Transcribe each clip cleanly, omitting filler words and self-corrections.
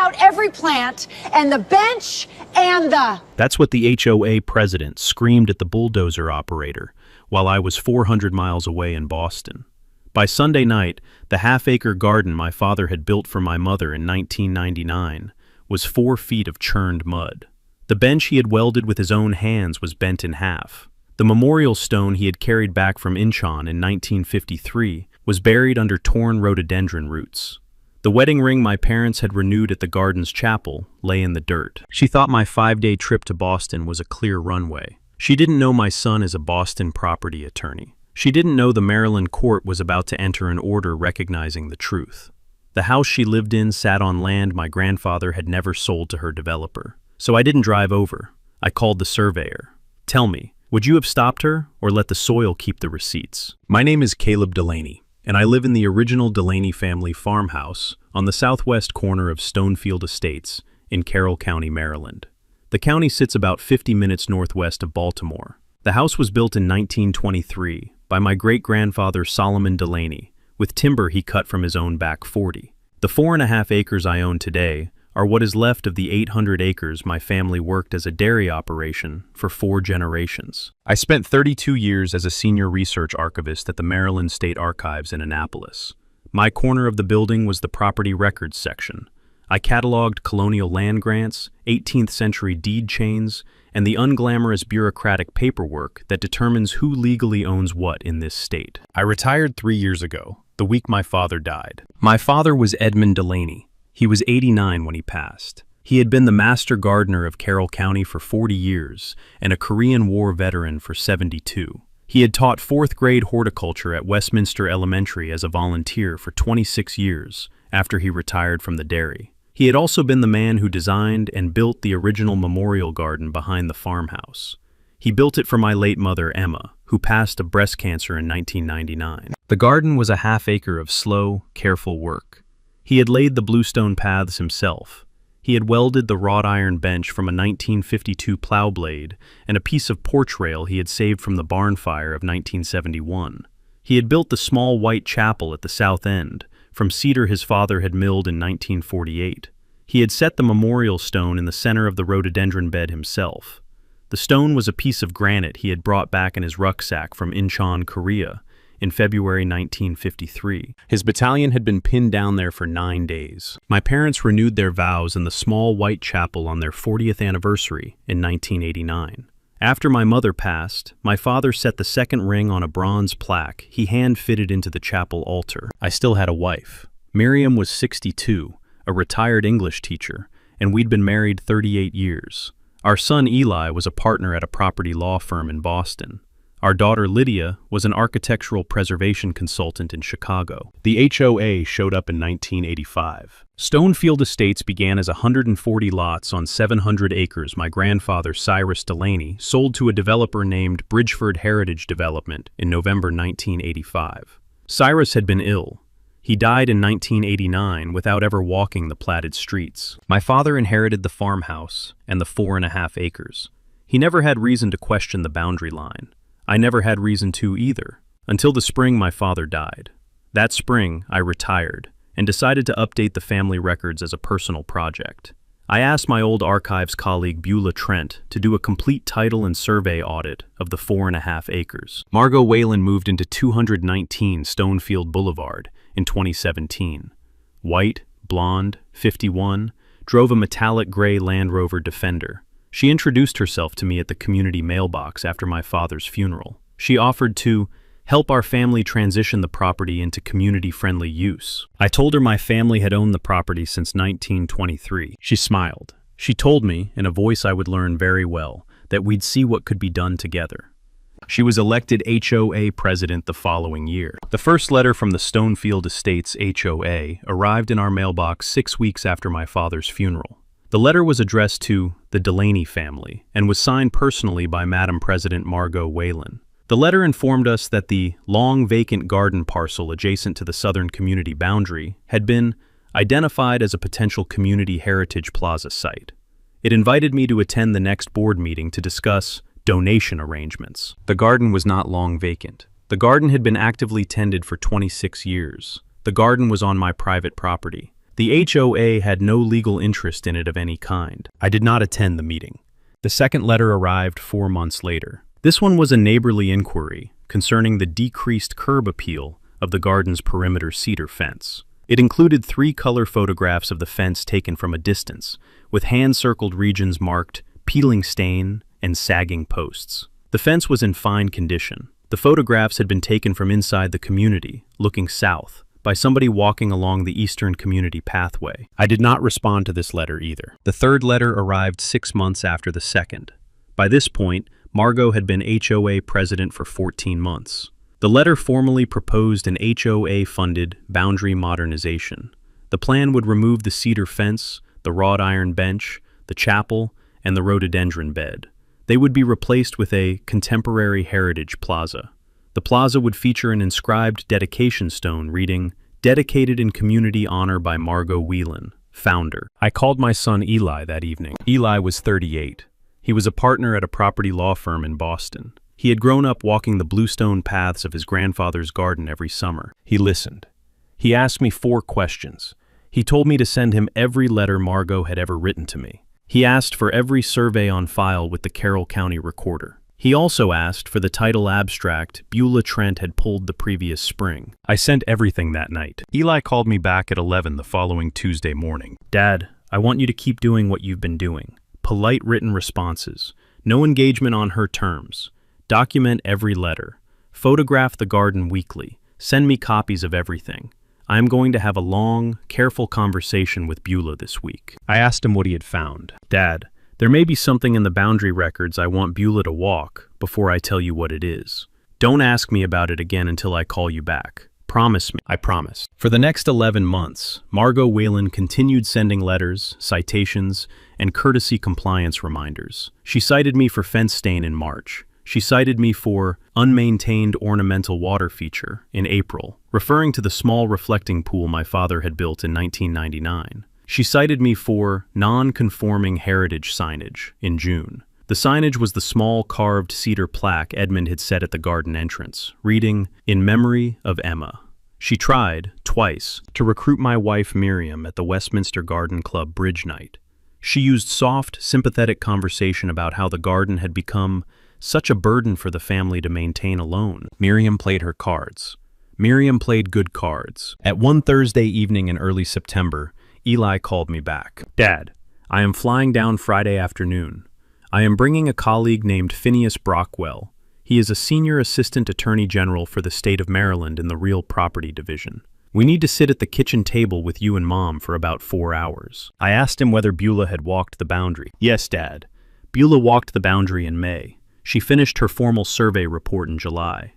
out every plant and the bench and the... That's what the HOA president screamed at the bulldozer operator while I was 400 miles away in Boston. By Sunday night, the half-acre garden my father had built for my mother in 1999 was 4 feet of churned mud. The bench he had welded with his own hands was bent in half. The memorial stone he had carried back from Incheon in 1953 was buried under torn rhododendron roots. The wedding ring my parents had renewed at the garden's chapel lay in the dirt. She thought my 5-day trip to Boston was a clear runway. She didn't know my son is a Boston property attorney. She didn't know the Maryland court was about to enter an order recognizing the truth. The house she lived in sat on land my grandfather had never sold to her developer. So I didn't drive over. I called the surveyor. Tell me, would you have stopped her or let the soil keep the receipts? My name is Caleb Delaney, and I live in the original Delaney family farmhouse on the southwest corner of Stonefield Estates in Carroll County, Maryland. The county sits about 50 minutes northwest of Baltimore. The house was built in 1923 by my great-grandfather Solomon Delaney, with timber he cut from his own back 40. The 4.5 acres I own today are what is left of the 800 acres my family worked as a dairy operation for 4 generations. I spent 32 years as a senior research archivist at the Maryland State Archives in Annapolis. My corner of the building was the property records section. I cataloged colonial land grants, 18th century deed chains, and the unglamorous bureaucratic paperwork that determines who legally owns what in this state. I retired 3 years ago, the week my father died. My father was Edmund Delaney. He was 89 when he passed. He had been the master gardener of Carroll County for 40 years and a Korean War veteran for 72. He had taught 4th grade horticulture at Westminster Elementary as a volunteer for 26 years after he retired from the dairy. He had also been the man who designed and built the original memorial garden behind the farmhouse. He built it for my late mother, Emma, who passed of breast cancer in 1999. The garden was a half-acre of slow, careful work. He had laid the bluestone paths himself. He had welded the wrought iron bench from a 1952 plow blade and a piece of porch rail he had saved from the barn fire of 1971. He had built the small white chapel at the south end, from cedar his father had milled in 1948. He had set the memorial stone in the center of the rhododendron bed himself. The stone was a piece of granite he had brought back in his rucksack from Incheon, Korea, in February 1953. His battalion had been pinned down there for 9 days. My parents renewed their vows in the small white chapel on their 40th anniversary in 1989. After my mother passed, my father set the second ring on a bronze plaque he hand-fitted into the chapel altar. I still had a wife. Miriam was 62, a retired English teacher, and we'd been married 38 years. Our son Eli was a partner at a property law firm in Boston. Our daughter Lydia was an architectural preservation consultant in Chicago. The HOA showed up in 1985. Stonefield Estates began as 140 lots on 700 acres my grandfather Cyrus Delaney sold to a developer named Bridgeford Heritage Development in November 1985. Cyrus had been ill. He died in 1989 without ever walking the platted streets. My father inherited the farmhouse and the 4.5 acres. He never had reason to question the boundary line. I never had reason to either, until the spring my father died. That spring, I retired and decided to update the family records as a personal project. I asked my old archives colleague Beulah Trent to do a complete title and survey audit of the 4.5 acres. Margot Whalen moved into 219 Stonefield Boulevard in 2017. White, blonde, 51, drove a metallic gray Land Rover Defender. She introduced herself to me at the community mailbox after my father's funeral. She offered to help our family transition the property into community-friendly use. I told her my family had owned the property since 1923. She smiled. She told me, in a voice I would learn very well, that we'd see what could be done together. She was elected HOA president the following year. The first letter from the Stonefield Estates HOA arrived in our mailbox 6 weeks after my father's funeral. The letter was addressed to the Delaney family and was signed personally by Madam President Margot Whalen. The letter informed us that the long vacant garden parcel adjacent to the southern community boundary had been identified as a potential community heritage plaza site. It invited me to attend the next board meeting to discuss donation arrangements. The garden was not long vacant. The garden had been actively tended for 26 years. The garden was on my private property. The HOA had no legal interest in it of any kind. I did not attend the meeting. The second letter arrived 4 months later. This one was a neighborly inquiry concerning the decreased curb appeal of the garden's perimeter cedar fence. It included 3 color photographs of the fence taken from a distance, with hand-circled regions marked peeling stain and sagging posts. The fence was in fine condition. The photographs had been taken from inside the community, looking south, by somebody walking along the Eastern Community Pathway. I did not respond to this letter either. The third letter arrived 6 months after the second. By this point, Margot had been HOA president for 14 months. The letter formally proposed an HOA-funded boundary modernization. The plan would remove the cedar fence, the wrought iron bench, the chapel, and the rhododendron bed. They would be replaced with a contemporary heritage plaza. The plaza would feature an inscribed dedication stone reading, "Dedicated in community honor by Margot Whelan, founder." I called my son Eli that evening. Eli was 38. He was a partner at a property law firm in Boston. He had grown up walking the bluestone paths of his grandfather's garden every summer. He listened. He asked me 4 questions. He told me to send him every letter Margot had ever written to me. He asked for every survey on file with the Carroll County Recorder. He also asked for the title abstract Beulah Trent had pulled the previous spring. I sent everything that night. Eli called me back at 11 the following Tuesday morning. "Dad, I want you to keep doing what you've been doing. Polite written responses. No engagement on her terms. Document every letter. Photograph the garden weekly. Send me copies of everything. I am going to have a long, careful conversation with Beulah this week." I asked him what he had found. "Dad, there may be something in the boundary records I want Beulah to walk before I tell you what it is. Don't ask me about it again until I call you back. Promise me." I promised. For the next 11 months, Margot Whelan continued sending letters, citations, and courtesy compliance reminders. She cited me for fence stain in March. She cited me for unmaintained ornamental water feature in April, referring to the small reflecting pool my father had built in 1999. She cited me for non-conforming heritage signage in June. The signage was the small carved cedar plaque Edmund had set at the garden entrance, reading, "In memory of Emma." She tried, twice, to recruit my wife Miriam at the Westminster Garden Club Bridge Night. She used soft, sympathetic conversation about how the garden had become such a burden for the family to maintain alone. Miriam played her cards. Miriam played good cards. At one Thursday evening in early September, Eli called me back. "Dad, I am flying down Friday afternoon. I am bringing a colleague named Phineas Brockwell. He is a senior assistant attorney general for the state of Maryland in the real property division. We need to sit at the kitchen table with you and Mom for about 4 hours. I asked him whether Beulah had walked the boundary. "Yes, Dad. Beulah walked the boundary in May. She finished her formal survey report in July.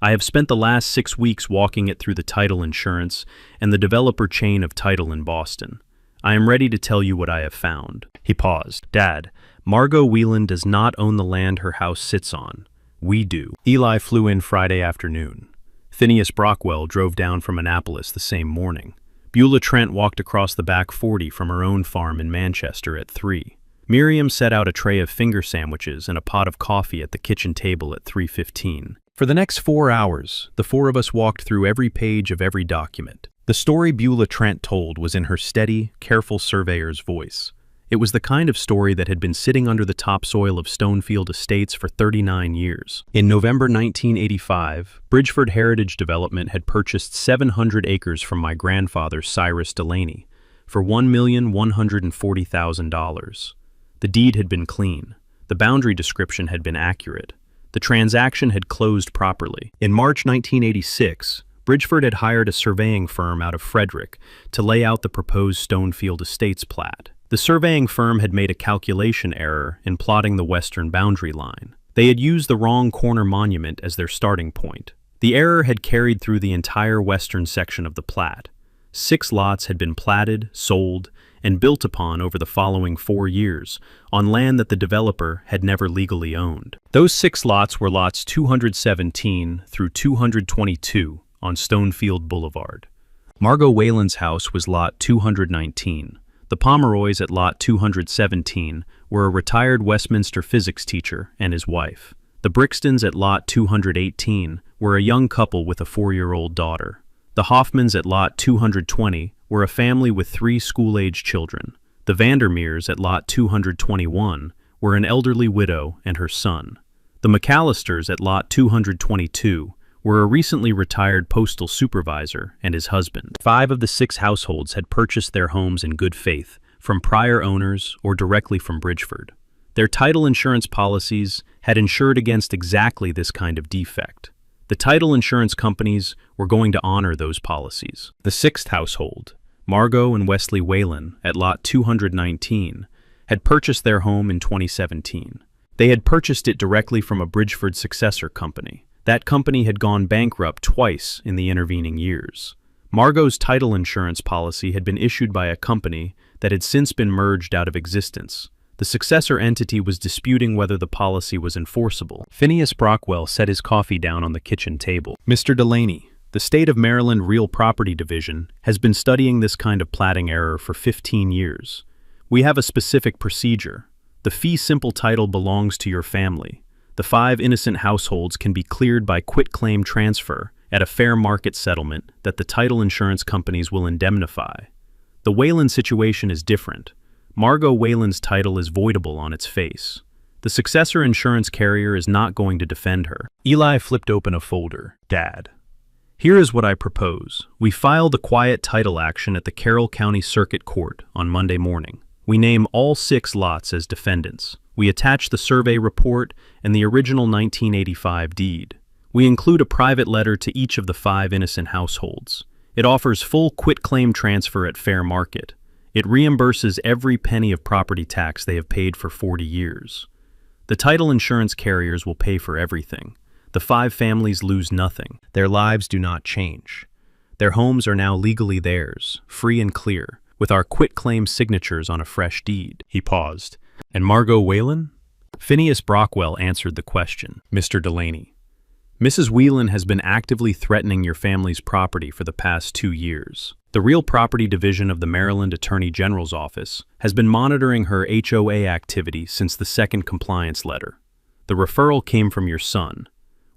I have spent the last 6 weeks walking it through the title insurance and the developer chain of title in Boston. I am ready to tell you what I have found." He paused. "Dad, Margot Whelan does not own the land her house sits on. We do." Eli flew in Friday afternoon. Phineas Brockwell drove down from Annapolis the same morning. Beulah Trent walked across the back 40 from her own farm in Manchester at 3. Miriam set out a tray of finger sandwiches and a pot of coffee at the kitchen table at 3:15. For the next 4 hours, the 4 of us walked through every page of every document. The story Beulah Trent told was in her steady, careful surveyor's voice. It was the kind of story that had been sitting under the topsoil of Stonefield Estates for 39 years. In November 1985, Bridgeford Heritage Development had purchased 700 acres from my grandfather, Cyrus Delaney, for $1,140,000. The deed had been clean. The boundary description had been accurate. The transaction had closed properly. In March 1986, Bridgeford had hired a surveying firm out of Frederick to lay out the proposed Stonefield Estates plat. The surveying firm had made a calculation error in plotting the western boundary line. They had used the wrong corner monument as their starting point. The error had carried through the entire western section of the plat. 6 lots had been platted, sold, and built upon over the following 4 years on land that the developer had never legally owned. Those 6 lots were lots 217 through 222 on Stonefield Boulevard. Margot Whelan's house was lot 219. The Pomeroys at lot 217 were a retired Westminster physics teacher and his wife. The Brixtons at lot 218 were a young couple with a 4-year-old daughter. The Hoffmans at lot 220 were a family with 3 school-age children. The Vandermeers at lot 221 were an elderly widow and her son. The McAllisters at lot 222 were a recently retired postal supervisor and his husband. 5 of the 6 households had purchased their homes in good faith from prior owners or directly from Bridgeford. Their title insurance policies had insured against exactly this kind of defect. The title insurance companies were going to honor those policies. The 6th household, Margot and Wesley Whalen at lot 219, had purchased their home in 2017. They had purchased it directly from a Bridgeford successor company. That company had gone bankrupt twice in the intervening years. Margot's title insurance policy had been issued by a company that had since been merged out of existence. The successor entity was disputing whether the policy was enforceable. Phineas Brockwell set his coffee down on the kitchen table. "Mr. Delaney, the State of Maryland Real Property Division has been studying this kind of platting error for 15 years. We have a specific procedure. The fee simple title belongs to your family. The 5 innocent households can be cleared by quitclaim transfer at a fair market settlement that the title insurance companies will indemnify. The Whalen situation is different. Margot Whalen's title is voidable on its face. The successor insurance carrier is not going to defend her." Eli flipped open a folder. "Dad, here is what I propose. We file the quiet title action at the Carroll County Circuit Court on Monday morning. We name all 6 lots as defendants. We attach the survey report and the original 1985 deed. We include a private letter to each of the 5 innocent households. It offers full quitclaim transfer at fair market. It reimburses every penny of property tax they have paid for 40 years. The title insurance carriers will pay for everything. The 5 families lose nothing. Their lives do not change. Their homes are now legally theirs, free and clear, with our quitclaim signatures on a fresh deed." He paused. "And Margot Whalen?" Phineas Brockwell answered the question. "Mr. Delaney, Mrs. Whelan has been actively threatening your family's property for the past 2 years. The Real Property Division of the Maryland Attorney General's Office has been monitoring her HOA activity since the 2nd compliance letter. The referral came from your son.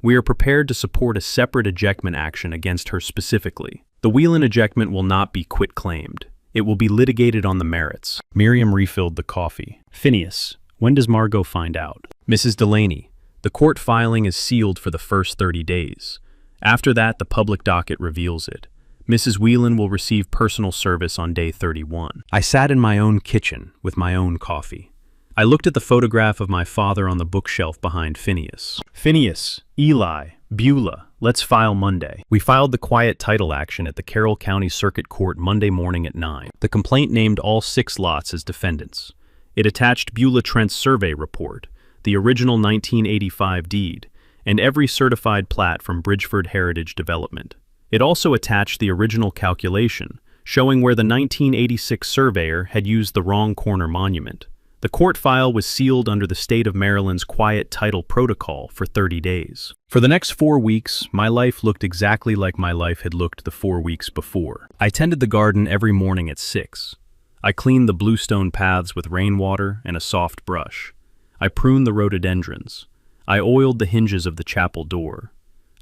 We are prepared to support a separate ejectment action against her specifically. The Whelan ejectment will not be quitclaimed. It will be litigated on the merits." Miriam refilled the coffee. "Phineas, when does Margot find out?" "Mrs. Delaney, the court filing is sealed for the first 30 days. After that, the public docket reveals it. Mrs. Whelan will receive personal service on day 31. I sat in my own kitchen with my own coffee. I looked at the photograph of my father on the bookshelf behind Phineas. "Phineas, Eli, Beulah, let's file Monday." We filed the quiet title action at the Carroll County Circuit Court Monday morning at 9. The complaint named all 6 lots as defendants. It attached Beulah Trent's survey report, the original 1985 deed, and every certified plat from Bridgeford Heritage Development. It also attached the original calculation, showing where the 1986 surveyor had used the wrong corner monument. The court file was sealed under the state of Maryland's quiet title protocol for 30 days. For the next 4 weeks, my life looked exactly like my life had looked the 4 weeks before. I tended the garden every morning at 6. I cleaned the bluestone paths with rainwater and a soft brush. I pruned the rhododendrons. I oiled the hinges of the chapel door.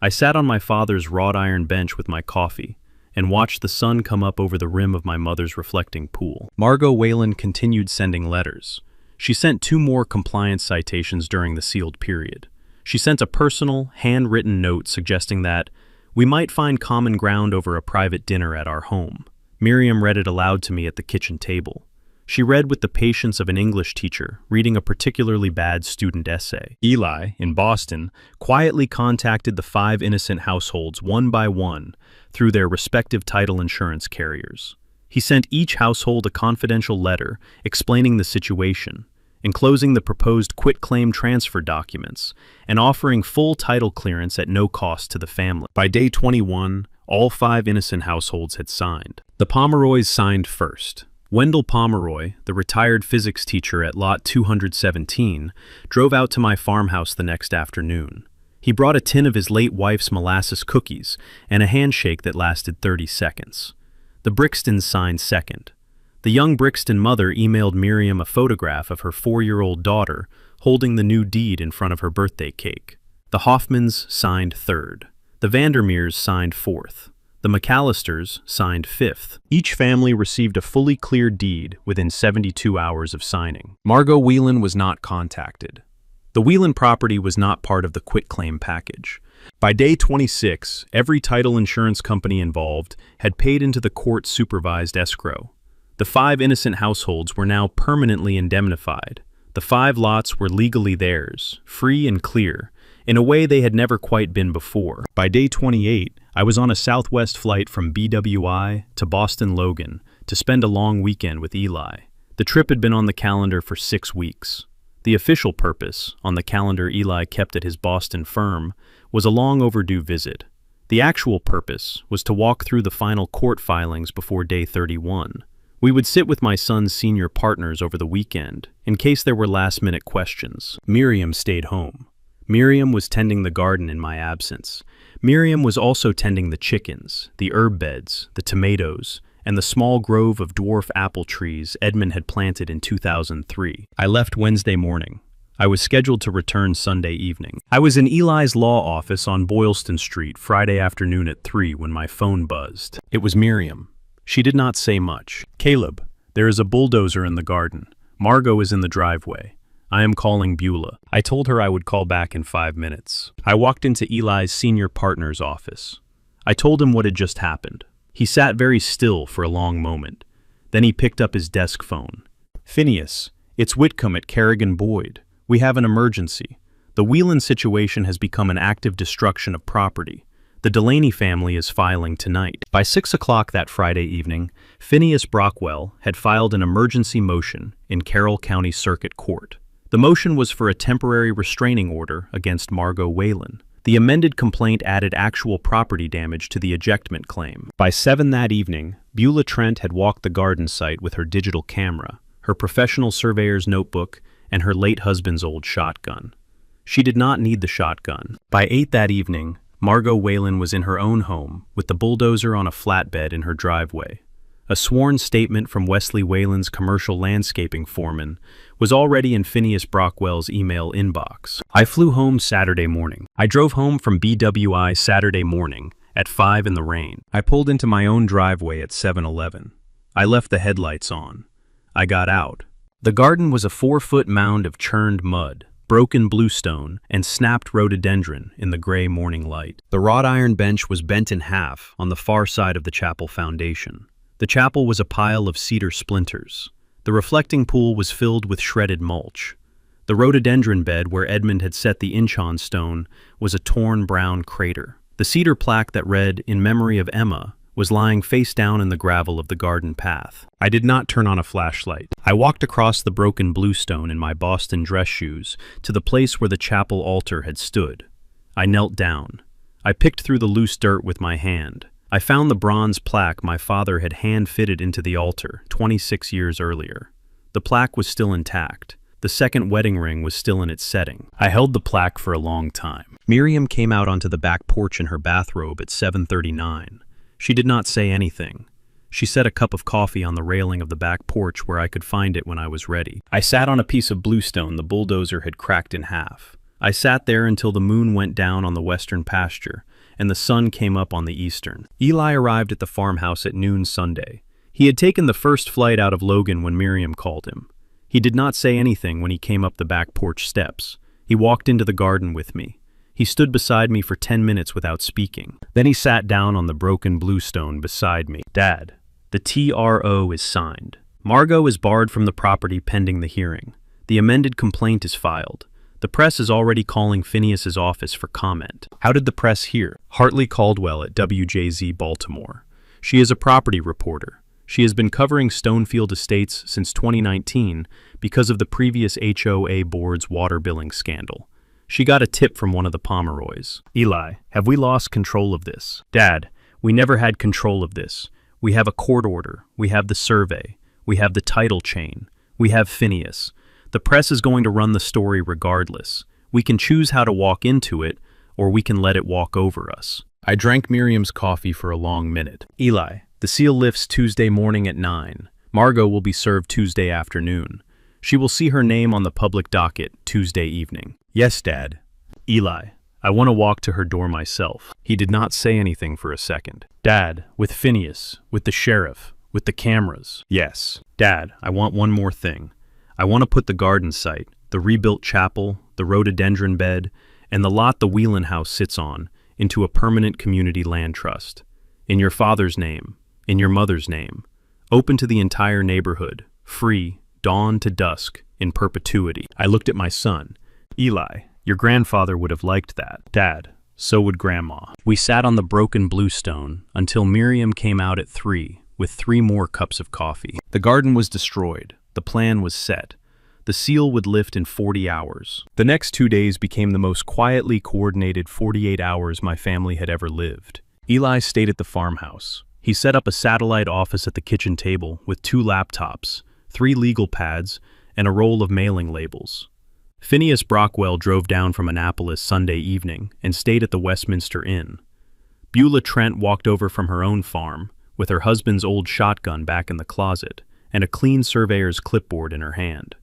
I sat on my father's wrought iron bench with my coffee and watched the sun come up over the rim of my mother's reflecting pool. Margot Whalen continued sending letters. She sent 2 more compliance citations during the sealed period. She sent a personal, handwritten note suggesting that we might find common ground over a private dinner at our home. Miriam read it aloud to me at the kitchen table. She read with the patience of an English teacher reading a particularly bad student essay. Eli, in Boston, quietly contacted the 5 innocent households one by one through their respective title insurance carriers. He sent each household a confidential letter explaining the situation, enclosing the proposed quitclaim transfer documents, and offering full title clearance at no cost to the family. By day 21, all 5 innocent households had signed. The Pomeroys signed first. Wendell Pomeroy, the retired physics teacher at lot 217, drove out to my farmhouse the next afternoon. He brought a tin of his late wife's molasses cookies and a handshake that lasted 30 seconds. The Brixtons signed second. The young Brixton mother emailed Miriam a photograph of her 4-year-old daughter holding the new deed in front of her birthday cake. The Hoffmans signed third. The Vandermeers signed fourth. The The McAllisters signed fifth. Each family received a fully cleared deed within 72 hours of signing. Margot Whelan was not contacted. The Whelan property was not part of the quitclaim package. By day 26, every title insurance company involved had paid into the court-supervised escrow. The 5 innocent households were now permanently indemnified. The 5 lots were legally theirs, free and clear, in a way they had never quite been before. By day 28, I was on a Southwest flight from BWI to Boston Logan to spend a long weekend with Eli. The trip had been on the calendar for 6 weeks. The official purpose, on the calendar Eli kept at his Boston firm, was a long overdue visit. The actual purpose was to walk through the final court filings before day 31. We would sit with my son's senior partners over the weekend, in case there were last-minute questions. Miriam stayed home. Miriam was tending the garden in my absence. Miriam was also tending the chickens, the herb beds, the tomatoes, and the small grove of dwarf apple trees Edmund had planted in 2003. I left Wednesday morning. I was scheduled to return Sunday evening. I was in Eli's law office on Boylston Street Friday afternoon at 3 when my phone buzzed. It was Miriam. She did not say much. "Caleb, there is a bulldozer in the garden. Margot is in the driveway. I am calling Beulah." I told her I would call back in 5 minutes. I walked into Eli's senior partner's office. I told him what had just happened. He sat very still for a long moment. Then he picked up his desk phone. "Phineas, it's Whitcomb at Kerrigan Boyd. We have an emergency. The Whelan situation has become an active destruction of property. The Delaney family is filing tonight." By 6 o'clock that Friday evening, Phineas Brockwell had filed an emergency motion in Carroll County Circuit Court. The motion was for a temporary restraining order against Margot Whelan. The amended complaint added actual property damage to the ejectment claim. By 7 that evening, Beulah Trent had walked the garden site with her digital camera, her professional surveyor's notebook, and her late husband's old shotgun. She did not need the shotgun. By 8 that evening, Margot Whelan was in her own home, with the bulldozer on a flatbed in her driveway. A sworn statement from Wesley Whelan's commercial landscaping foreman was already in Phineas Brockwell's email inbox. I flew home Saturday morning. I drove home from BWI Saturday morning at 5 in the rain. I pulled into my own driveway at 7-Eleven. I left the headlights on. I got out. The garden was a 4-foot mound of churned mud, broken bluestone, and snapped rhododendron in the gray morning light. The wrought iron bench was bent in half on the far side of the chapel foundation. The chapel was a pile of cedar splinters. The reflecting pool was filled with shredded mulch. The rhododendron bed where Edmund had set the Inchon stone was a torn brown crater. The cedar plaque that read, "In memory of Emma," was lying face down in the gravel of the garden path. I did not turn on a flashlight. I walked across the broken bluestone in my Boston dress shoes to the place where the chapel altar had stood. I knelt down. I picked through the loose dirt with my hand. I found the bronze plaque my father had hand-fitted into the altar 26 years earlier. The plaque was still intact. The second wedding ring was still in its setting. I held the plaque for a long time. Miriam came out onto the back porch in her bathrobe at 7:39. She did not say anything. She set a cup of coffee on the railing of the back porch where I could find it when I was ready. I sat on a piece of bluestone the bulldozer had cracked in half. I sat there until the moon went down on the western pasture and the sun came up on the eastern. Eli arrived at the farmhouse at noon Sunday. He had taken the first flight out of Logan when Miriam called him. He did not say anything when he came up the back porch steps. He walked into the garden with me. He stood beside me for 10 minutes without speaking. Then he sat down on the broken bluestone beside me. "Dad, the TRO is signed. Margot is barred from the property pending the hearing. The amended complaint is filed. The press is already calling Phineas's office for comment." How did the press hear? Hartley Caldwell at WJZ Baltimore. She is a property reporter. She has been covering Stonefield Estates since 2019 because of the previous HOA board's water billing scandal. She got a tip from one of the Pomeroys. "Eli, have we lost control of this?" "Dad, we never had control of this. We have a court order. We have the survey. We have the title chain. We have Phineas. The press is going to run the story regardless. We can choose how to walk into it, or we can let it walk over us." I drank Miriam's coffee for a long minute. "Eli, the seal lifts Tuesday morning at 9. Margot will be served Tuesday afternoon. She will see her name on the public docket Tuesday evening." "Yes, Dad." "Eli, I want to walk to her door myself. He did not say anything for a second. Dad, with Phineas, with the sheriff, with the cameras. Yes. Dad, I want one more thing. I want to put the garden site, the rebuilt chapel, the rhododendron bed, and the lot the Whelan house sits on into a permanent community land trust. In your father's name, in your mother's name, open to the entire neighborhood, free, dawn to dusk, in perpetuity. I looked at my son. Eli, your grandfather would have liked that. Dad, so would Grandma. We sat on the broken bluestone until Miriam came out at 3 with 3 more cups of coffee. The garden was destroyed. The plan was set. The seal would lift in 40 hours. The next 2 days became the most quietly coordinated 48 hours my family had ever lived. Eli stayed at the farmhouse. He set up a satellite office at the kitchen table with 2 laptops, 3 legal pads, and a roll of mailing labels. Phineas Brockwell drove down from Annapolis Sunday evening and stayed at the Westminster Inn. Beulah Trent walked over from her own farm, with her husband's old shotgun back in the closet and a clean surveyor's clipboard in her hand.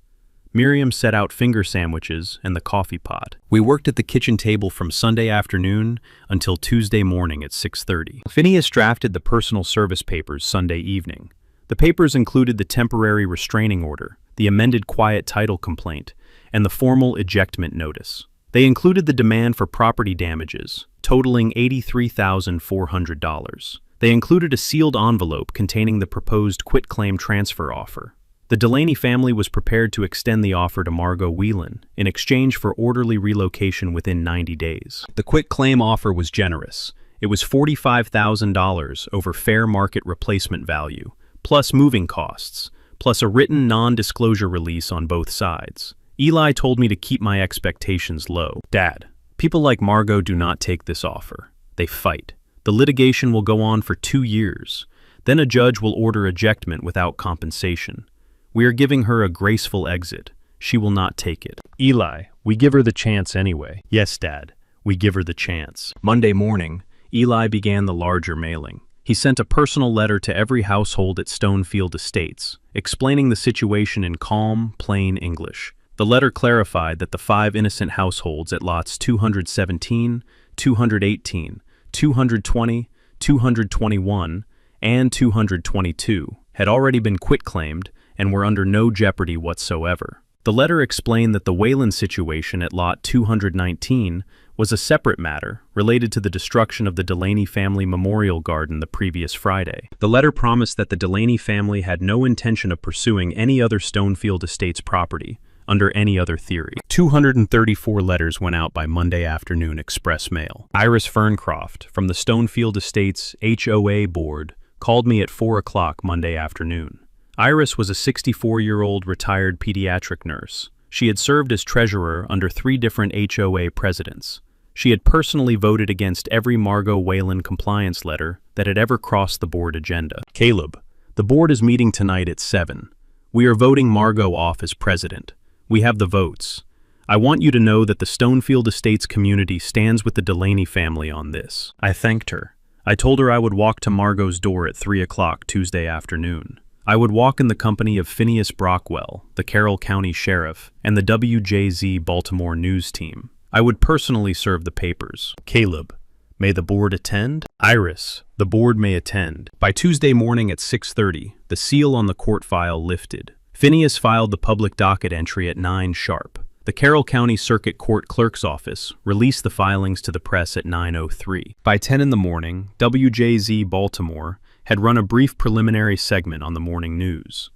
Miriam set out finger sandwiches and the coffee pot. We worked at the kitchen table from Sunday afternoon until Tuesday morning at 6:30. Phineas drafted the personal service papers Sunday evening. The papers included the temporary restraining order, the amended quiet title complaint, and the formal ejectment notice. They included the demand for property damages, totaling $83,400. They included a sealed envelope containing the proposed quitclaim transfer offer. The Delaney family was prepared to extend the offer to Margot Whelan in exchange for orderly relocation within 90 days. The quitclaim offer was generous. It was $45,000 over fair market replacement value, plus moving costs, plus a written non-disclosure release on both sides. Eli told me to keep my expectations low. Dad, people like Margot do not take this offer. They fight. The litigation will go on for 2 years. Then a judge will order ejectment without compensation. We are giving her a graceful exit. She will not take it. Eli, we give her the chance anyway. Yes, Dad, we give her the chance. Monday morning, Eli began the larger mailing. He sent a personal letter to every household at Stonefield Estates, explaining the situation in calm, plain English. The letter clarified that the 5 innocent households at lots 217, 218, 220, 221, and 222 had already been quitclaimed and were under no jeopardy whatsoever. The letter explained that the Whelan situation at lot 219 was a separate matter related to the destruction of the Delaney family memorial garden the previous Friday. The letter promised that the Delaney family had no intention of pursuing any other Stonefield Estates property under any other theory. 234 letters went out by Monday afternoon express mail. Iris Ferncroft from the Stonefield Estates HOA board called me at 4 o'clock Monday afternoon. Iris was a 64-year-old retired pediatric nurse. She had served as treasurer under 3 different HOA presidents. She had personally voted against every Margot Whelan compliance letter that had ever crossed the board agenda. Caleb, the board is meeting tonight at 7. We are voting Margot off as president. We have the votes. I want you to know that the Stonefield Estates community stands with the Delaney family on this. I thanked her. I told her I would walk to Margot's door at 3 o'clock Tuesday afternoon. I would walk in the company of Phineas Brockwell, the Carroll County Sheriff, and the WJZ Baltimore News team. I would personally serve the papers. Caleb, may the board attend? Iris, the board may attend. By Tuesday morning at 6:30, the seal on the court file lifted. Phineas filed the public docket entry at 9 sharp. The Carroll County Circuit Court Clerk's Office released the filings to the press at 9:03. By 10 in the morning, WJZ Baltimore had run a brief preliminary segment on the morning news.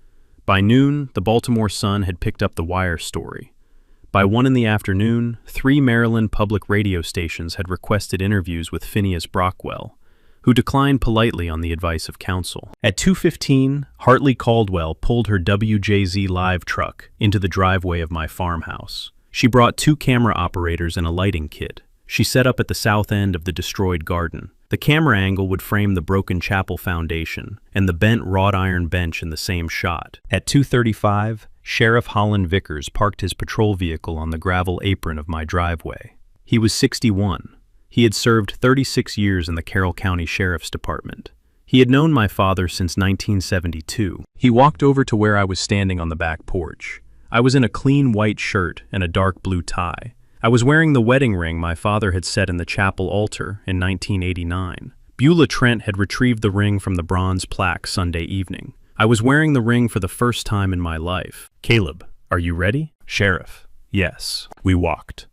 By noon, the Baltimore Sun had picked up the wire story. By 1 in the afternoon, 3 Maryland public radio stations had requested interviews with Phineas Brockwell, who declined politely on the advice of counsel. At 2:15, Hartley Caldwell pulled her WJZ live truck into the driveway of my farmhouse. She brought 2 camera operators and a lighting kit. She set up at the south end of the destroyed garden. The camera angle would frame the broken chapel foundation and the bent wrought iron bench in the same shot. At 2:35, Sheriff Holland Vickers parked his patrol vehicle on the gravel apron of my driveway. He was 61. He had served 36 years in the Carroll County Sheriff's Department. He had known my father since 1972. He walked over to where I was standing on the back porch. I was in a clean white shirt and a dark blue tie. I was wearing the wedding ring my father had set in the chapel altar in 1989. Beulah Trent had retrieved the ring from the bronze plaque Sunday evening. I was wearing the ring for the first time in my life. Caleb, are you ready? Sheriff, yes. We walked.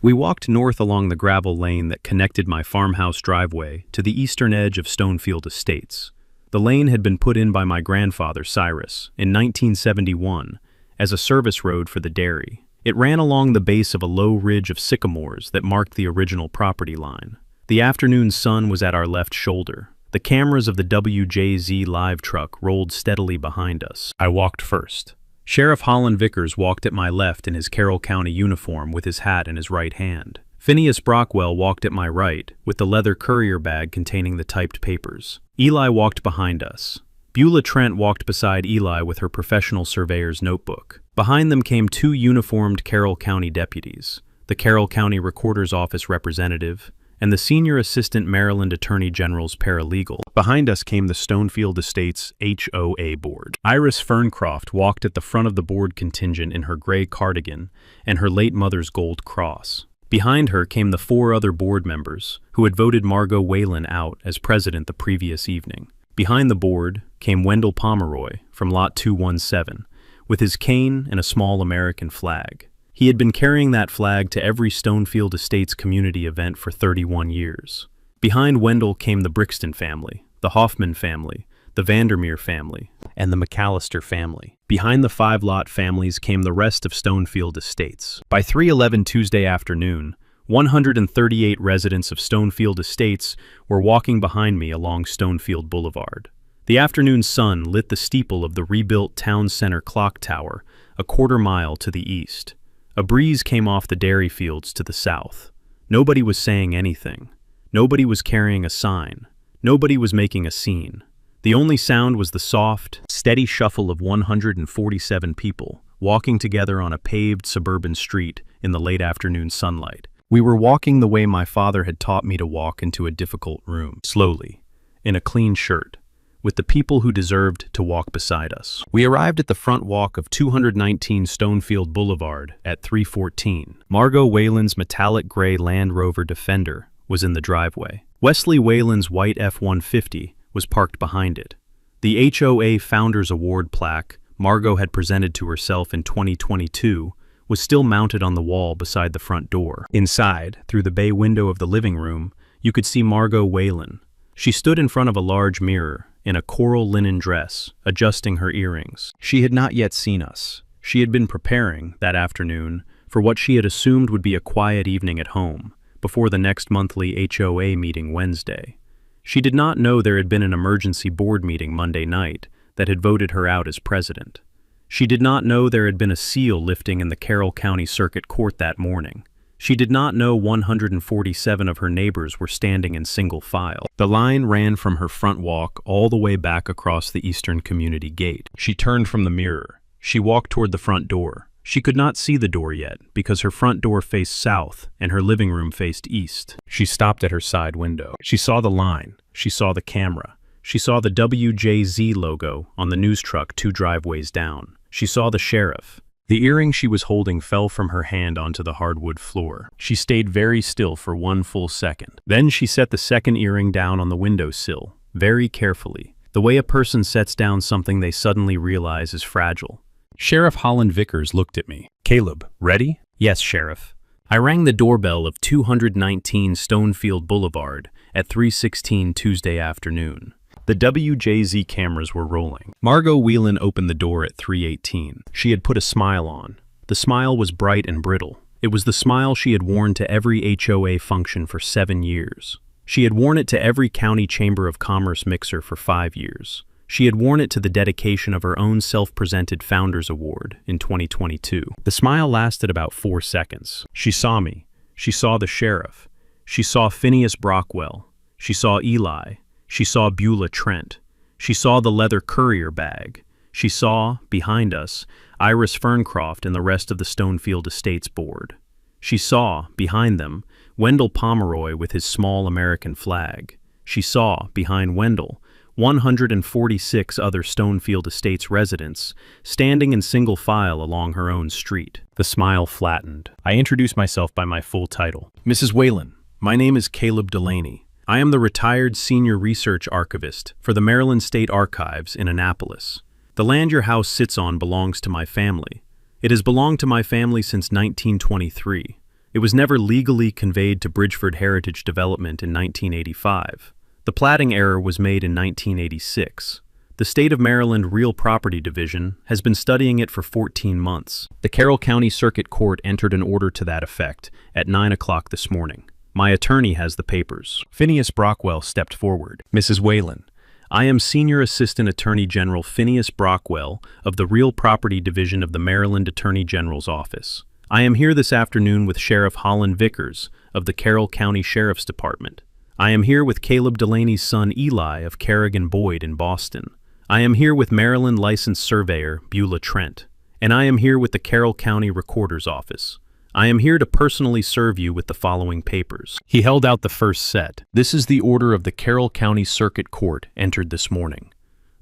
We walked north along the gravel lane that connected my farmhouse driveway to the eastern edge of Stonefield Estates. The lane had been put in by my grandfather, Cyrus, in 1971 as a service road for the dairy. It ran along the base of a low ridge of sycamores that marked the original property line. The afternoon sun was at our left shoulder. The cameras of the WJZ live truck rolled steadily behind us. I walked first. Sheriff Holland Vickers walked at my left in his Carroll County uniform with his hat in his right hand. Phineas Brockwell walked at my right with the leather courier bag containing the typed papers. Eli walked behind us. Beulah Trent walked beside Eli with her professional surveyor's notebook. Behind them came two uniformed Carroll County deputies, the Carroll County Recorder's Office representative, and the Senior Assistant Maryland Attorney General's paralegal. Behind us came the Stonefield Estates HOA board. Iris Ferncroft walked at the front of the board contingent in her gray cardigan and her late mother's gold cross. Behind her came the four other board members who had voted Margot Whalen out as president the previous evening. Behind the board came Wendell Pomeroy from Lot 217 with his cane and a small American flag. He had been carrying that flag to every Stonefield Estates community event for 31 years. Behind Wendell came the Brixton family, the Hoffman family, the Vandermeer family, and the McAllister family. Behind the 5-lot families came the rest of Stonefield Estates. By 3:11 Tuesday afternoon, 138 residents of Stonefield Estates were walking behind me along Stonefield Boulevard. The afternoon sun lit the steeple of the rebuilt town center clock tower a quarter-mile to the east. A breeze came off the dairy fields to the south. Nobody was saying anything. Nobody was carrying a sign. Nobody was making a scene. The only sound was the soft, steady shuffle of 147 people walking together on a paved suburban street in the late afternoon sunlight. We were walking the way my father had taught me to walk into a difficult room, slowly, in a clean shirt, with the people who deserved to walk beside us. We arrived at the front walk of 219 Stonefield Boulevard at 3:14. Margot Whalen's metallic gray Land Rover Defender was in the driveway. Wesley Whalen's white F-150 was parked behind it. The HOA Founders Award plaque Margot had presented to herself in 2022 was still mounted on the wall beside the front door. Inside, through the bay window of the living room, you could see Margot Whalen. She stood in front of a large mirror, in a coral linen dress, adjusting her earrings. She had not yet seen us. She had been preparing, that afternoon, for what she had assumed would be a quiet evening at home, before the next monthly HOA meeting Wednesday. She did not know there had been an emergency board meeting Monday night that had voted her out as president. She did not know there had been a seal lifting in the Carroll County Circuit Court that morning. She did not know 147 of her neighbors were standing in single file. The line ran from her front walk all the way back across the Eastern Community Gate. She turned from the mirror. She walked toward the front door. She could not see the door yet because her front door faced south and her living room faced east. She stopped at her side window. She saw the line. She saw the camera. She saw the WJZ logo on the news truck 2 driveways down. She saw the sheriff. The earring she was holding fell from her hand onto the hardwood floor. She stayed very still for 1 full second. Then she set the second earring down on the windowsill, very carefully, the way a person sets down something they suddenly realize is fragile. Sheriff Holland Vickers looked at me. Caleb, ready? Yes, Sheriff. I rang the doorbell of 219 Stonefield Boulevard at 3:16 Tuesday afternoon. The WJZ cameras were rolling. Margot Whelan opened the door at 3:18. She had put a smile on. The smile was bright and brittle. It was the smile she had worn to every HOA function for 7 years. She had worn it to every County Chamber of Commerce mixer for 5 years. She had worn it to the dedication of her own self-presented Founders Award in 2022. The smile lasted about 4 seconds. She saw me. She saw the sheriff. She saw Phineas Brockwell. She saw Eli. She saw Beulah Trent. She saw the leather courier bag. She saw, behind us, Iris Ferncroft and the rest of the Stonefield Estates board. She saw, behind them, Wendell Pomeroy with his small American flag. She saw, behind Wendell, 146 other Stonefield Estates residents, standing in single file along her own street. The smile flattened. I introduced myself by my full title. Mrs. Whalen, my name is Caleb Delaney. I am the retired senior research archivist for the Maryland State Archives in Annapolis. The land your house sits on belongs to my family. It has belonged to my family since 1923. It was never legally conveyed to Bridgeford Heritage Development in 1985. The platting error was made in 1986. The State of Maryland Real Property Division has been studying it for 14 months. The Carroll County Circuit Court entered an order to that effect at 9 o'clock this morning. My attorney has the papers. Phineas Brockwell stepped forward. Mrs. Whalen, I am Senior Assistant Attorney General Phineas Brockwell of the Real Property Division of the Maryland Attorney General's Office. I am here this afternoon with Sheriff Holland Vickers of the Carroll County Sheriff's Department. I am here with Caleb Delaney's son Eli of Kerrigan Boyd in Boston. I am here with Maryland licensed surveyor Beulah Trent. And I am here with the Carroll County Recorder's Office. I am here to personally serve you with the following papers. He held out the first set. This is the order of the Carroll County Circuit Court entered this morning.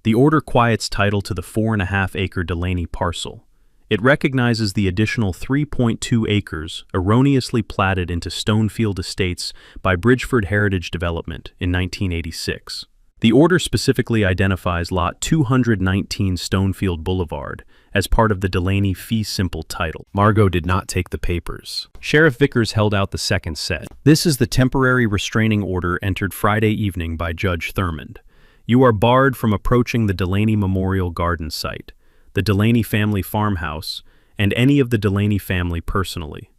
The order quiets title to the 4.5-acre Delaney parcel. It recognizes the additional 3.2 acres erroneously platted into Stonefield Estates by Bridgeford Heritage Development in 1986. The order specifically identifies Lot 219 Stonefield Boulevard as part of the Delaney fee simple title. Margot did not take the papers. Sheriff Vickers held out the second set. This is the temporary restraining order entered Friday evening by Judge Thurmond. You are barred from approaching the Delaney Memorial Garden site, the Delaney family farmhouse, and any of the Delaney family personally.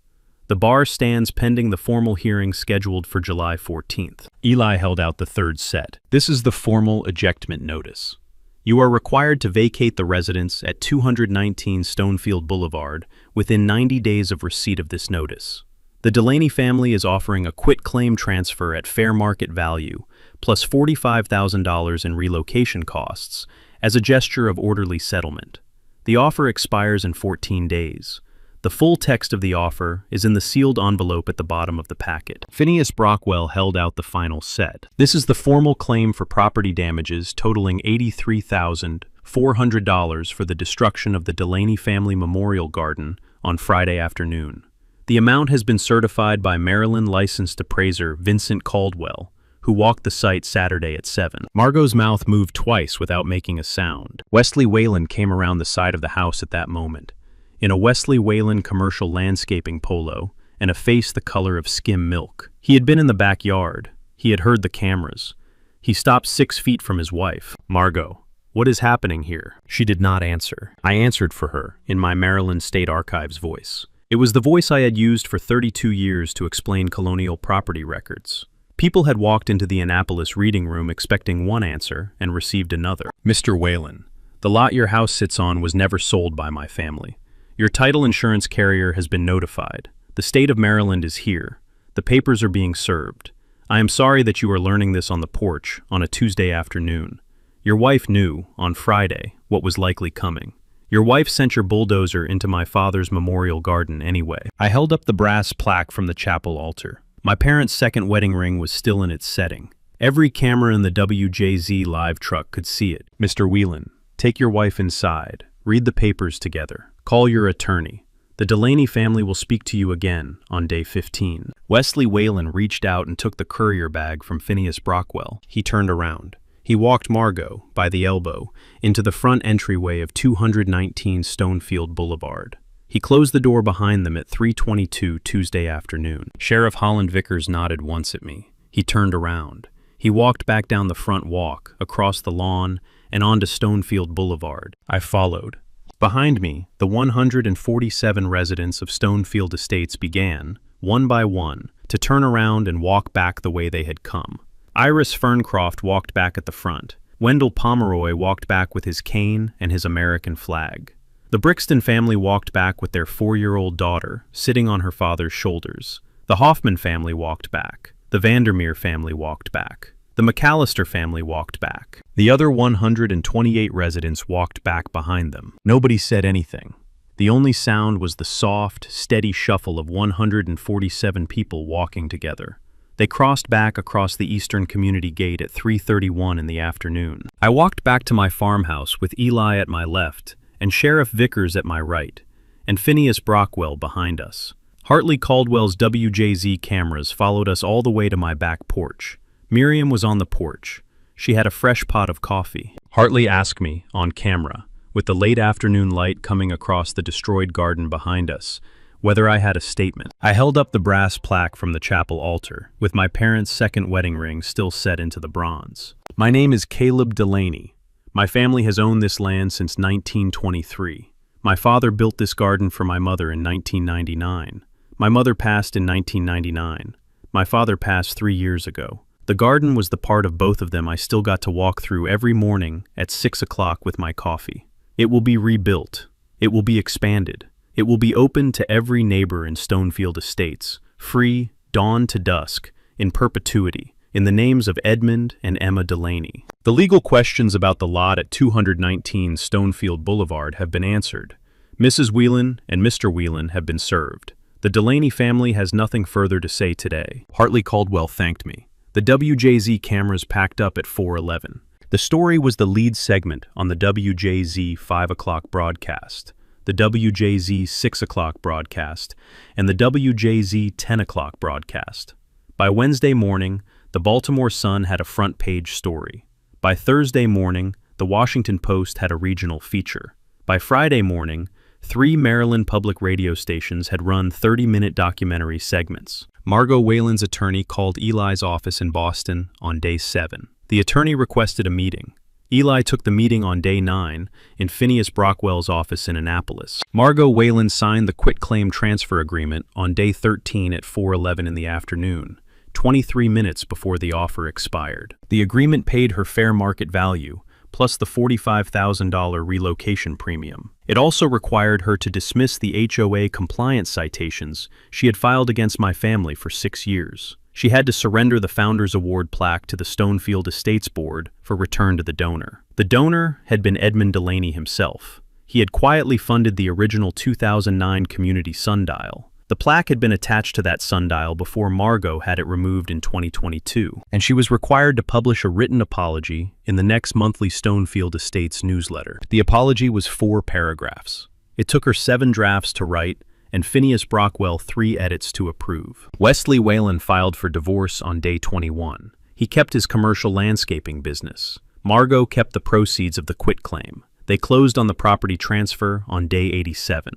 The bar stands pending the formal hearing scheduled for July 14th. Eli held out the third set. This is the formal ejectment notice. You are required to vacate the residence at 219 Stonefield Boulevard within 90 days of receipt of this notice. The Delaney family is offering a quit-claim transfer at fair market value, plus $45,000 in relocation costs, as a gesture of orderly settlement. The offer expires in 14 days. The full text of the offer is in the sealed envelope at the bottom of the packet. Phineas Brockwell held out the final set. This is the formal claim for property damages totaling $83,400 for the destruction of the Delaney Family Memorial Garden on Friday afternoon. The amount has been certified by Maryland licensed appraiser Vincent Caldwell, who walked the site Saturday at 7. Margot's mouth moved twice without making a sound. Wesley Whalen came around the side of the house at that moment, in a Wesley Whalen commercial landscaping polo and a face the color of skim milk. He had been in the backyard. He had heard the cameras. He stopped 6 feet from his wife. Margot, what is happening here? She did not answer. I answered for her in my Maryland State Archives voice. It was the voice I had used for 32 years to explain colonial property records. People had walked into the Annapolis reading room expecting one answer and received another. Mr. Whalen, the lot your house sits on was never sold by my family. Your title insurance carrier has been notified. The state of Maryland is here. The papers are being served. I am sorry that you are learning this on the porch on a Tuesday afternoon. Your wife knew, on Friday, what was likely coming. Your wife sent your bulldozer into my father's memorial garden anyway. I held up the brass plaque from the chapel altar. My parents' second wedding ring was still in its setting. Every camera in the WJZ live truck could see it. Mr. Whelan, take your wife inside. Read the papers together. Call your attorney. The Delaney family will speak to you again on day 15. Wesley Whalen reached out and took the courier bag from Phineas Brockwell. He turned around. He walked Margot, by the elbow, into the front entryway of 219 Stonefield Boulevard. He closed the door behind them at 3:22 Tuesday afternoon. Sheriff Holland Vickers nodded once at me. He turned around. He walked back down the front walk, across the lawn, and onto Stonefield Boulevard. I followed. Behind me, the 147 residents of Stonefield Estates began, one by one, to turn around and walk back the way they had come. Iris Ferncroft walked back at the front. Wendell Pomeroy walked back with his cane and his American flag. The Brixton family walked back with their 4-year-old daughter, sitting on her father's shoulders. The Hoffman family walked back. The Vandermeer family walked back. The McAllister family walked back. The other 128 residents walked back behind them. Nobody said anything. The only sound was the soft, steady shuffle of 147 people walking together. They crossed back across the Eastern Community Gate at 3:31 in the afternoon. I walked back to my farmhouse with Eli at my left and Sheriff Vickers at my right, and Phineas Brockwell behind us. Hartley Caldwell's WJZ cameras followed us all the way to my back porch. Miriam was on the porch. She had a fresh pot of coffee. Hartley asked me, on camera, with the late afternoon light coming across the destroyed garden behind us, whether I had a statement. I held up the brass plaque from the chapel altar, with my parents' second wedding ring still set into the bronze. My name is Caleb Delaney. My family has owned this land since 1923. My father built this garden for my mother in 1999. My mother passed in 1999. My father passed 3 years ago. The garden was the part of both of them I still got to walk through every morning at 6 o'clock with my coffee. It will be rebuilt. It will be expanded. It will be open to every neighbor in Stonefield Estates, free, dawn to dusk, in perpetuity, in the names of Edmund and Emma Delaney. The legal questions about the lot at 219 Stonefield Boulevard have been answered. Mrs. Whelan and Mr. Whelan have been served. The Delaney family has nothing further to say today. Hartley Caldwell thanked me. The WJZ cameras packed up at 4:11. The story was the lead segment on the WJZ 5 o'clock broadcast, the WJZ 6 o'clock broadcast, and the WJZ 10 o'clock broadcast. By Wednesday morning, the Baltimore Sun had a front-page story. By Thursday morning, the Washington Post had a regional feature. By Friday morning, 3 Maryland public radio stations had run 30-minute documentary segments. Margot Whalen's attorney called Eli's office in Boston on day 7. The attorney requested a meeting. Eli took the meeting on day 9 in Phineas Brockwell's office in Annapolis. Margot Whalen signed the quitclaim transfer agreement on day 13 at 4:11 in the afternoon, 23 minutes before the offer expired. The agreement paid her fair market value, plus the $45,000 relocation premium. It also required her to dismiss the HOA compliance citations she had filed against my family for 6 years. She had to surrender the Founders Award plaque to the Stonefield Estates Board for return to the donor. The donor had been Edmund Delaney himself. He had quietly funded the original 2009 community sundial. The plaque had been attached to that sundial before Margot had it removed in 2022, and she was required to publish a written apology in the next monthly Stonefield Estates newsletter. The apology was 4 paragraphs. It took her 7 drafts to write, and Phineas Brockwell 3 edits to approve. Wesley Whalen filed for divorce on day 21. He kept his commercial landscaping business. Margot kept the proceeds of the quitclaim. They closed on the property transfer on day 87.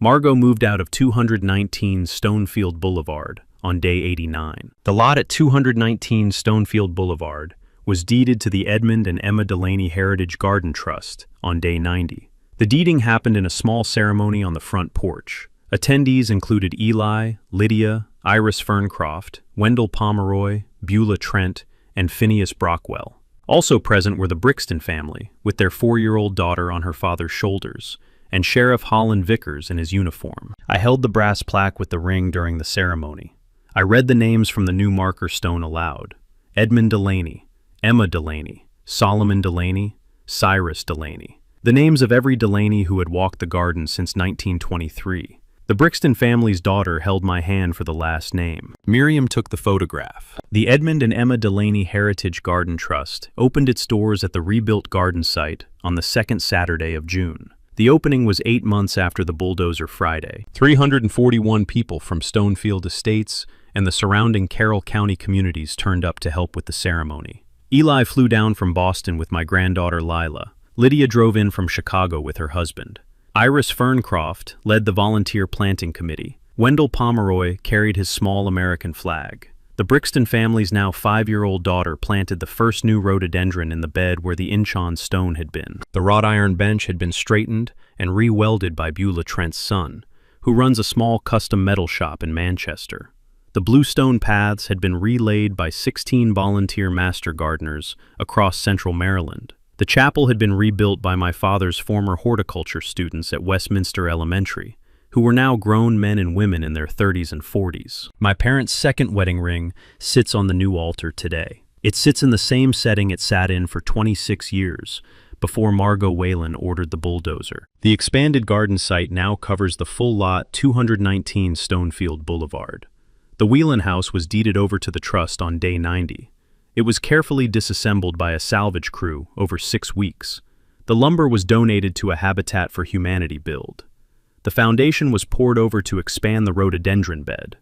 Margot moved out of 219 Stonefield Boulevard on day 89. The lot at 219 Stonefield Boulevard was deeded to the Edmund and Emma Delaney Heritage Garden Trust on day 90. The deeding happened in a small ceremony on the front porch. Attendees included Eli, Lydia, Iris Ferncroft, Wendell Pomeroy, Beulah Trent, and Phineas Brockwell. Also present were the Brixton family, with their 4-year-old daughter on her father's shoulders, and Sheriff Holland Vickers in his uniform. I held the brass plaque with the ring during the ceremony. I read the names from the new marker stone aloud. Edmund Delaney, Emma Delaney, Solomon Delaney, Cyrus Delaney. The names of every Delaney who had walked the garden since 1923. The Brixton family's daughter held my hand for the last name. Miriam took the photograph. The Edmund and Emma Delaney Heritage Garden Trust opened its doors at the rebuilt garden site on the 2nd Saturday of June. The opening was 8 months after the Bulldozer Friday. 341 people from Stonefield Estates and the surrounding Carroll County communities turned up to help with the ceremony. Eli flew down from Boston with my granddaughter Lila. Lydia drove in from Chicago with her husband. Iris Ferncroft led the volunteer planting committee. Wendell Pomeroy carried his small American flag. The Brixton family's now 5-year-old daughter planted the first new rhododendron in the bed where the Inchon stone had been. The wrought iron bench had been straightened and re-welded by Beulah Trent's son, who runs a small custom metal shop in Manchester. The bluestone paths had been relaid by 16 volunteer master gardeners across central Maryland. The chapel had been rebuilt by my father's former horticulture students at Westminster Elementary, who were now grown men and women in their 30s and 40s. My parents' second wedding ring sits on the new altar today. It sits in the same setting it sat in for 26 years, before Margot Whalen ordered the bulldozer. The expanded garden site now covers the full lot 219 Stonefield Boulevard. The Whelan house was deeded over to the trust on day 90. It was carefully disassembled by a salvage crew over 6 weeks. The lumber was donated to a Habitat for Humanity build. The foundation was poured over to expand the rhododendron bed.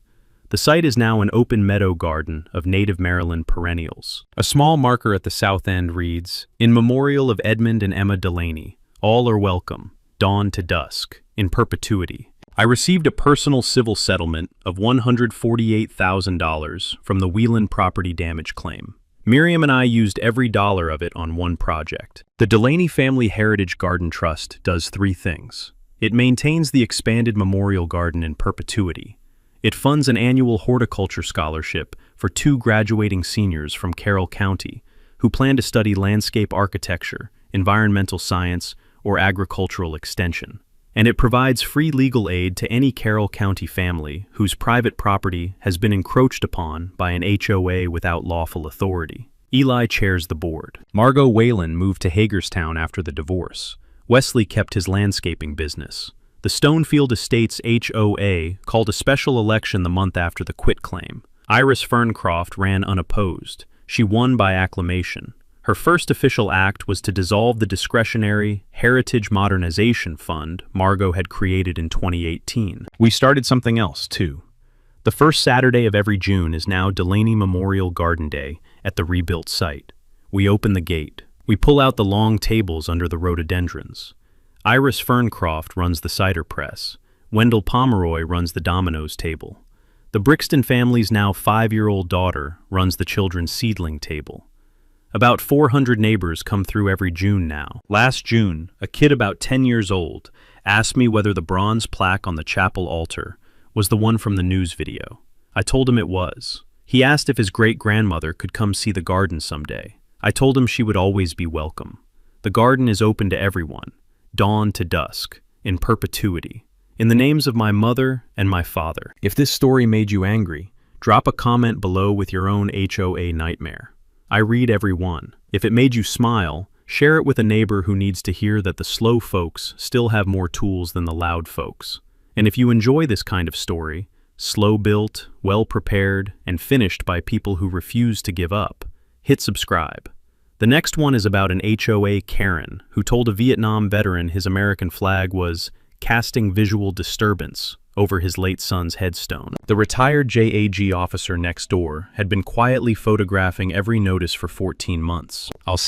The site is now an open meadow garden of native Maryland perennials. A small marker at the south end reads, "In memorial of Edmund and Emma Delaney, all are welcome, dawn to dusk, in perpetuity." I received a personal civil settlement of $148,000 from the Whelan property damage claim. Miriam and I used every dollar of it on one project. The Delaney Family Heritage Garden Trust does 3 things. It maintains the expanded memorial garden in perpetuity. It funds an annual horticulture scholarship for 2 graduating seniors from Carroll County who plan to study landscape architecture, environmental science, or agricultural extension. And it provides free legal aid to any Carroll County family whose private property has been encroached upon by an HOA without lawful authority. Eli chairs the board. Margot Whelan moved to Hagerstown after the divorce. Wesley kept his landscaping business. The Stonefield Estates HOA called a special election the month after the quitclaim. Iris Ferncroft ran unopposed. She won by acclamation. Her first official act was to dissolve the discretionary Heritage Modernization Fund Margot had created in 2018. We started something else, too. The first Saturday of every June is now Delaney Memorial Garden Day at the rebuilt site. We open the gate. We pull out the long tables under the rhododendrons. Iris Ferncroft runs the cider press. Wendell Pomeroy runs the dominoes table. The Brixton family's now 5-year-old daughter runs the children's seedling table. About 400 neighbors come through every June now. Last June, a kid about 10 years old asked me whether the bronze plaque on the chapel altar was the one from the news video. I told him it was. He asked if his great-grandmother could come see the garden someday. I told him she would always be welcome. The garden is open to everyone, dawn to dusk, in perpetuity, in the names of my mother and my father. If this story made you angry, drop a comment below with your own HOA nightmare. I read every one. If it made you smile, share it with a neighbor who needs to hear that the slow folks still have more tools than the loud folks. And if you enjoy this kind of story, slow-built, well-prepared, and finished by people who refuse to give up, hit subscribe. The next one is about an HOA Karen who told a Vietnam veteran his American flag was casting visual disturbance over his late son's headstone. The retired JAG officer next door had been quietly photographing every notice for 14 months. I'll